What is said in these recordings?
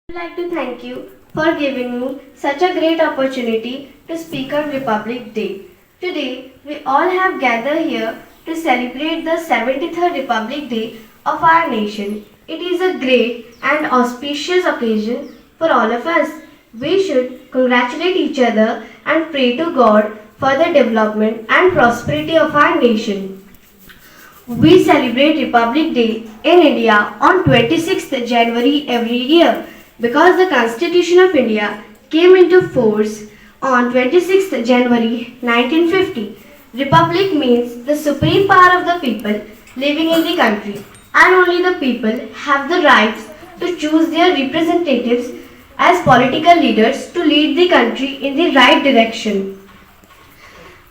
I would like to thank you for giving me such a great opportunity to speak on Republic Day. Today, we all have gathered here to celebrate the 73rd Republic Day of our nation. It is a great and auspicious occasion for all of us. We should congratulate each other and pray to God for the development and prosperity of our nation. We celebrate Republic Day in India on 26th January every year because the Constitution of India came into force on 26th January 1950. Republic means the supreme power of the people living in the country, and only the people have the rights to choose their representatives as political leaders to lead the country in the right direction.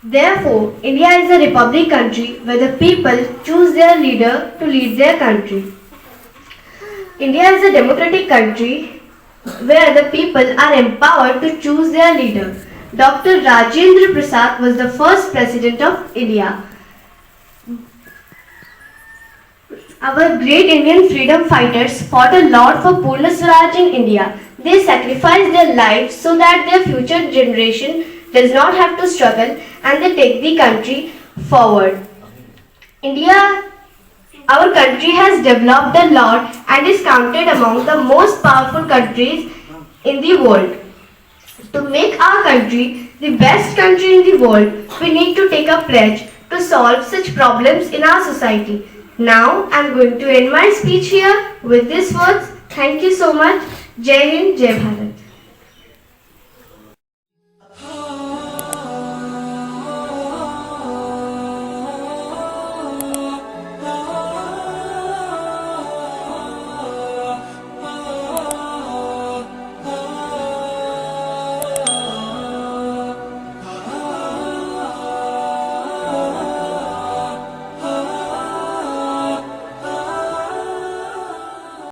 Therefore, India is a republic country where the people choose their leader to lead their country. India is a democratic country where the people are empowered to choose their leader. Dr. Rajendra Prasad was the first president of India. Our great Indian freedom fighters fought a lot for Purna Swaraj in India. They sacrificed their lives so that their future generation does not have to struggle and they take the country forward. Our country has developed a lot and is counted among the most powerful countries in the world. To make our country the best country in the world, we need to take a pledge to solve such problems in our society. Now, I am going to end my speech here with these words. Thank you so much. Jai Hind, Jai Bharat.